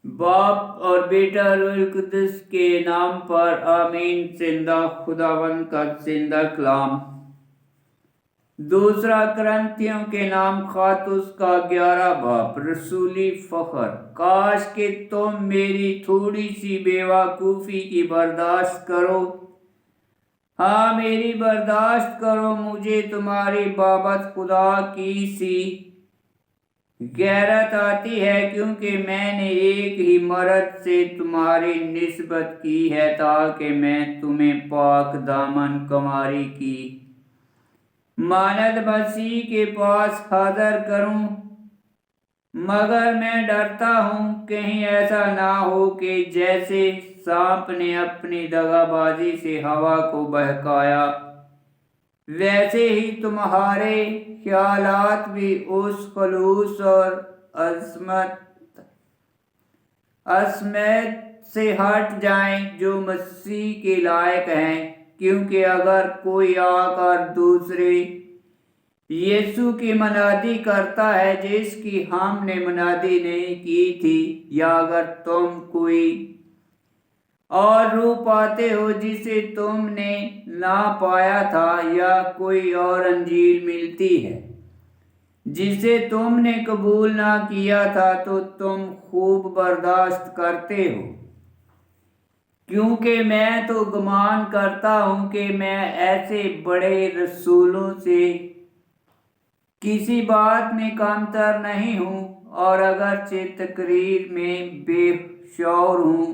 باپ اور بیٹا روح القدس کے نام پر آمین۔ زندہ خداوند کا زندہ کلام۔ دوسرا کرنتھیوں کے نام خط اس کا 11 باب۔ رسولی فخر۔ کاش کہ تم میری تھوڑی سی بے وقوفی کی برداشت کرو، ہاں میری برداشت کرو۔ مجھے تمہاری بابت خدا کی سی غیرت آتی ہے، کیونکہ میں نے ایک ہی مرد سے تمہاری نسبت کی ہے تاکہ میں تمہیں پاک دامن کماری کی مانند مسیح کے پاس حاضر کروں۔ مگر میں ڈرتا ہوں کہیں ایسا نہ ہو کہ جیسے سانپ نے اپنی دغا بازی سے ہوا کو بہکایا، ویسے ہی تمہارے خیالات بھی اس خلوص اور عصمت سے ہٹ جائیں جو مسیح کے لائق ہیں۔ کیونکہ اگر کوئی آ کر دوسرے یسوع کی منادی کرتا ہے جس کی ہم نے منادی نہیں کی تھی، یا اگر تم کوئی اور روح پاتے ہو جسے تم نے نہ پایا تھا، یا کوئی اور انجیل ملتی ہے جسے تم نے قبول نہ کیا تھا، تو تم خوب برداشت کرتے ہو۔ کیونکہ میں تو گمان کرتا ہوں کہ میں ایسے بڑے رسولوں سے کسی بات میں کمتر نہیں ہوں، اور اگرچہ تقریر میں بے شعور ہوں،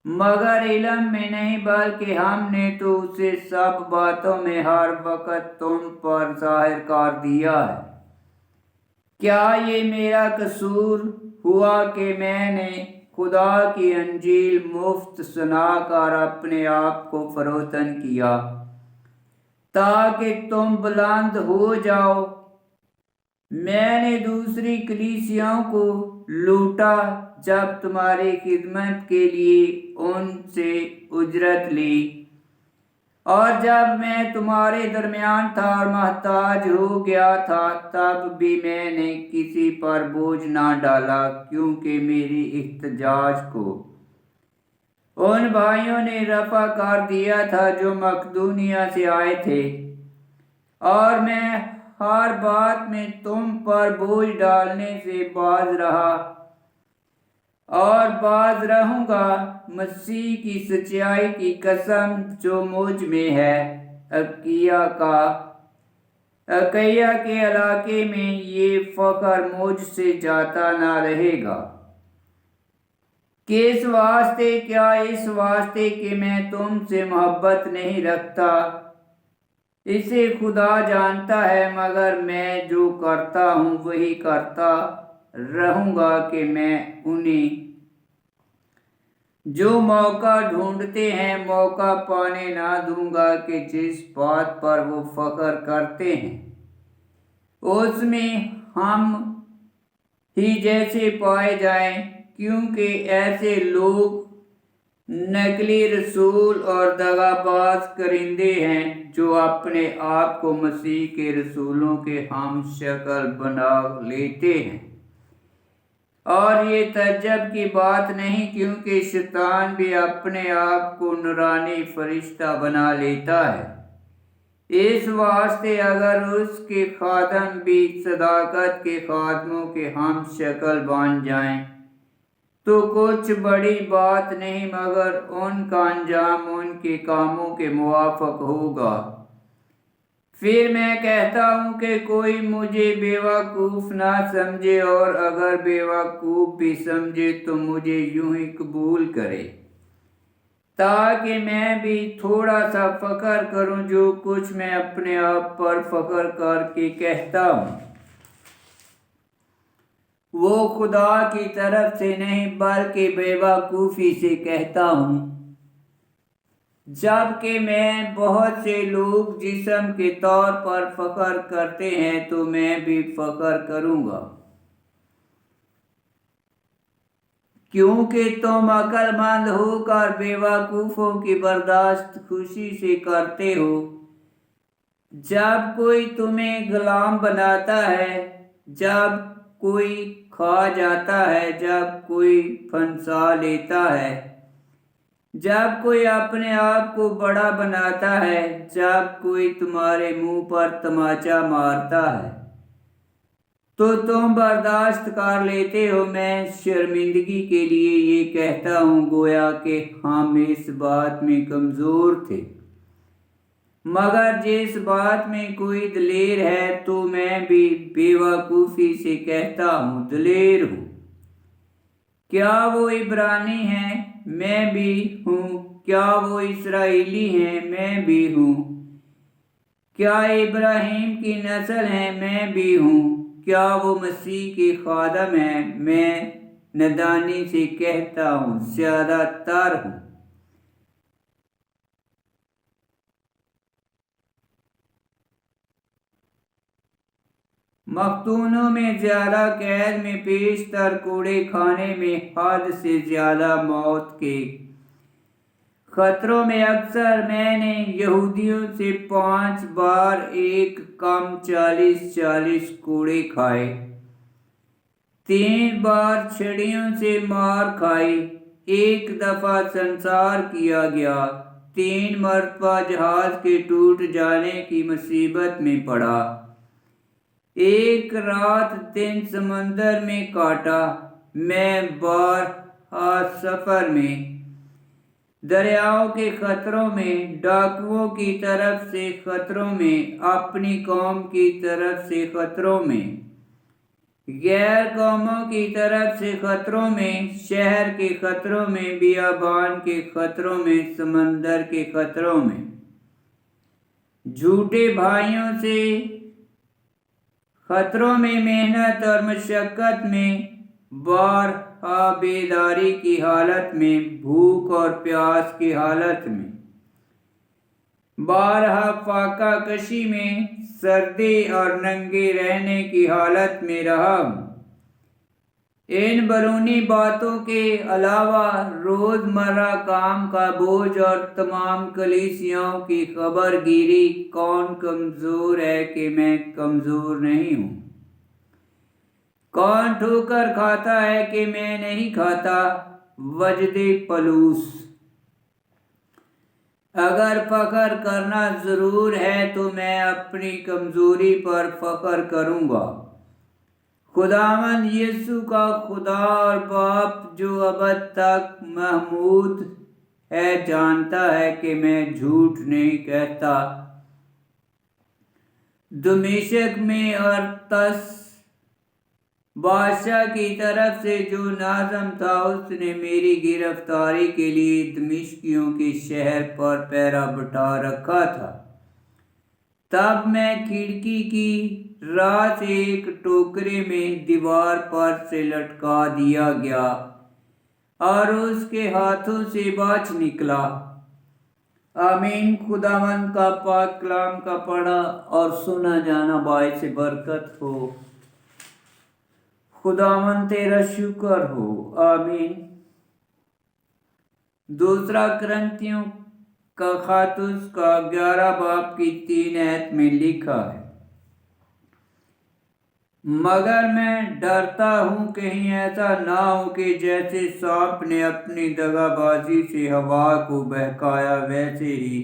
مگر علم میں نہیں، بلکہ ہم نے تو اسے سب باتوں میں ہر وقت تم پر ظاہر کر دیا ہے۔ کیا یہ میرا قصور ہوا کہ میں نے خدا کی انجیل مفت سنا کر اپنے آپ کو فروتن کیا تاکہ تم بلند ہو جاؤ؟ میں نے دوسری کلیسیاؤں کو لوٹا جب تمہاری خدمت کے لیے ان سے اجرت لی، اور جب میں تمہارے درمیان تھا اور محتاج ہو گیا تھا، تب بھی میں نے کسی پر بوجھ نہ ڈالا، کیونکہ میری احتجاج کو ان بھائیوں نے رفع کر دیا تھا جو مقدونیہ سے آئے تھے، اور میں ہر بات میں تم پر بوجھ ڈالنے سے باز رہا اور باز رہوں گا۔ مسیح کی سچائی کی قسم جو مجھ میں ہے، اکیہ کے علاقے میں یہ فخر مجھ سے جاتا نہ رہے گا۔ کس واسطے؟ کیا اس واسطے کہ میں تم سے محبت نہیں رکھتا؟ اسے خدا جانتا ہے، مگر میں جو کرتا ہوں وہی کرتا رہوں گا کہ میں انہیں جو موقع ڈھونڈتے ہیں موقع پانے نہ دوں گا کہ جس بات پر وہ فخر کرتے ہیں اس میں ہم ہی جیسے پائے جائیں، کیونکہ ایسے لوگ نقلی رسول اور دغا باز کرندے ہیں جو اپنے آپ کو مسیح کے رسولوں کے ہم شکل بنا لیتے ہیں۔ اور یہ تعجب کی بات نہیں، کیونکہ شیطان بھی اپنے آپ کو نورانی فرشتہ بنا لیتا ہے۔ اس واسطے اگر اس کے خادم بھی صداقت کے خادموں کے ہم شکل بن جائیں تو کچھ بڑی بات نہیں، مگر ان کا انجام ان کے کاموں کے موافق ہوگا۔ پھر میں کہتا ہوں کہ کوئی مجھے بے وقوف نہ سمجھے، اور اگر بے وقوف بھی سمجھے تو مجھے یوں ہی قبول کرے، تاکہ میں بھی تھوڑا سا فخر کروں۔ جو کچھ میں اپنے آپ پر فخر کر کے کہتا ہوں وہ خدا کی طرف سے نہیں، بلکہ بے وقوفی سے کہتا ہوں۔ جبکہ میں بہت سے لوگ جسم کے طور پر فخر کرتے ہیں تو میں بھی فخر کروں گا، کیونکہ تم عقل مند ہو کر بے وقوفوں کی برداشت خوشی سے کرتے ہو۔ جب کوئی تمہیں غلام بناتا ہے، جب کوئی کھا جاتا ہے، جب کوئی پھنسا لیتا ہے، جب کوئی اپنے آپ کو بڑا بناتا ہے، جب کوئی تمہارے منہ پر تماچا مارتا ہے، تو تم برداشت کر لیتے ہو۔ میں شرمندگی کے لیے یہ کہتا ہوں، گویا کہ ہم اس بات میں کمزور تھے، مگر جس بات میں کوئی دلیر ہے تو میں بھی بے وقوفی سے کہتا ہوں دلیر ہوں۔ کیا وہ عبرانی ہیں؟ میں بھی ہوں۔ کیا وہ اسرائیلی ہیں؟ میں بھی ہوں۔ کیا ابراہیم کی نسل ہیں؟ میں بھی ہوں۔ کیا وہ مسیح کے خادم ہیں؟ میں ندانی سے کہتا ہوں زیادہ تر ہوں۔ مختونوں میں زیادہ، قید میں بیشتر، کوڑے خانے میں حد سے زیادہ، موت کے خطروں میں اکثر۔ میں نے یہودیوں سے 5 بار ایک کم 40 کوڑے کھائے، 3 بار چھڑیوں سے مار کھائی، 1 دفعہ سنسار کیا گیا، 3 مرتبہ جہاز کے ٹوٹ جانے کی مصیبت میں پڑا، 1 رات دن سمندر میں کاٹا۔ میں بارہا سفر میں، دریاؤں کے خطروں میں، ڈاکوؤں کی طرف سے خطروں میں، اپنی قوم کی طرف سے خطروں میں، غیر قوموں کی طرف سے خطروں میں، شہر کے خطروں میں، بیابان کے خطروں میں، سمندر کے خطروں میں، جھوٹے بھائیوں سے خطروں میں، محنت اور مشقت میں، بارہا بیداری کی حالت میں، بھوک اور پیاس کی حالت میں، بارہا فاقہ کشی میں، سردی اور ننگے رہنے کی حالت میں رہا ہوں۔ ان بیرونی باتوں کے علاوہ روزمرہ کام کا بوجھ اور تمام کلیسیاؤں کی خبر گیری۔ کون کمزور ہے کہ میں کمزور نہیں ہوں؟ کون ٹھوکر کھاتا ہے کہ میں نہیں کھاتا؟ وجد پولس۔ اگر فخر کرنا ضرور ہے تو میں اپنی کمزوری پر فخر کروں گا۔ خداوند یسوع کا خدا اور باپ جو ابد تک محمود ہے جانتا ہے کہ میں جھوٹ نہیں کہتا۔ دمشق میں ارتس بادشاہ کی طرف سے جو ناظم تھا، اس نے میری گرفتاری کے لیے دمشقیوں کے شہر پر پہرا بٹھا رکھا تھا۔ تب میں کھڑکی کی راہ سے ایک ٹوکرے میں دیوار پر سے لٹکا دیا گیا اور اس کے ہاتھوں سے بچ نکلا۔ آمین۔ خداوند کا پاک کلام کا پڑھا اور سنا جانا باعث برکت ہو۔ خداوند تیرا شکر ہو۔ آمین۔ دوسرا کرنتھیوں کا خط اس کا 11 باب کی 3 آیت میں لکھا ہے، مگر میں ڈرتا ہوں کہیں ایسا نہ ہو کہ جیسے سانپ نے اپنی دغا بازی سے ہوا کو بہکایا، ویسے ہی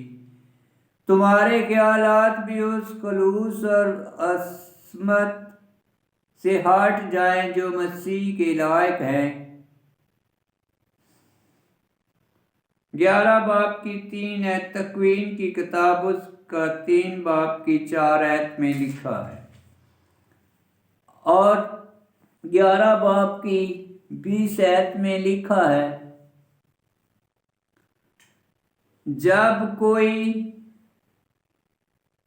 تمہارے خیالات بھی اس خلوص اور عصمت سے ہٹ جائیں جو مسیح کے لائق ہے۔ 11 باب کی 3 آیت تکوین کی کتاب اس کا 3 باب کی 4 آیت میں لکھا ہے، اور 11 باب کی 20 آیت میں لکھا ہے، جب کوئی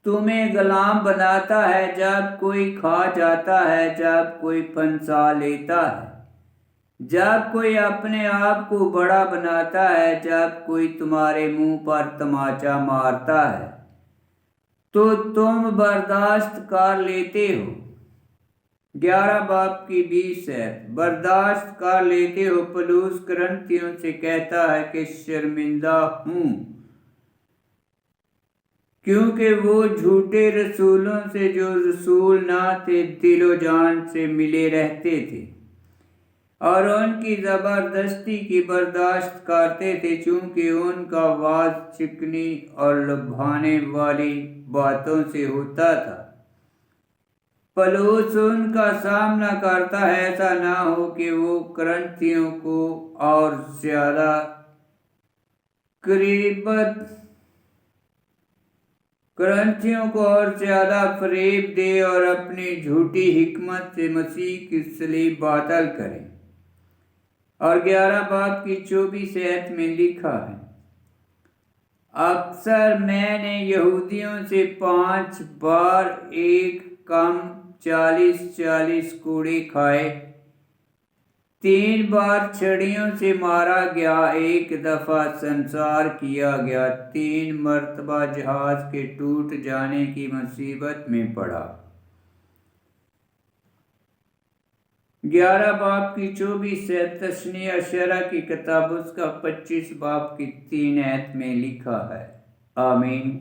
تمہیں غلام بناتا ہے، جب کوئی کھا جاتا ہے، جب کوئی پھنسا لیتا ہے، جب کوئی اپنے آپ کو بڑا بناتا ہے، جب کوئی تمہارے منہ پر تماچا مارتا ہے، تو تم برداشت کر لیتے ہو۔ 11 باب کی 20 آیت، برداشت کر لیتے ہو۔ پولس کرنتھیوں سے کہتا ہے کہ شرمندہ ہوں، کیونکہ وہ جھوٹے رسولوں سے جو رسول نہ تھے دل و جان سے ملے رہتے تھے اور ان کی زبردستی کی برداشت کرتے تھے، چونکہ ان کا واز چکنی اور لبھانے والی باتوں سے ہوتا تھا۔ پولس ان کا سامنا کرتا ہے، ایسا نہ ہو کہ وہ کرنتھیوں کو اور زیادہ فریب دے اور اپنی جھوٹی حکمت سے مسیح کی صلیب باطل کرے۔ اور 11 باب کی 24 آیت میں لکھا ہے، اکثر میں نے یہودیوں سے 5 بار ایک کم 40 کوڑے کھائے، 3 بار چھڑیوں سے مارا گیا، 1 دفعہ سنسار کیا گیا، 3 مرتبہ جہاز کے ٹوٹ جانے کی مصیبت میں پڑا۔ 11 باب کی 24 آیت تثنیہ شرح کی کتاب اس کا 25 باب کی 3 آیت میں لکھا ہے۔ آمین۔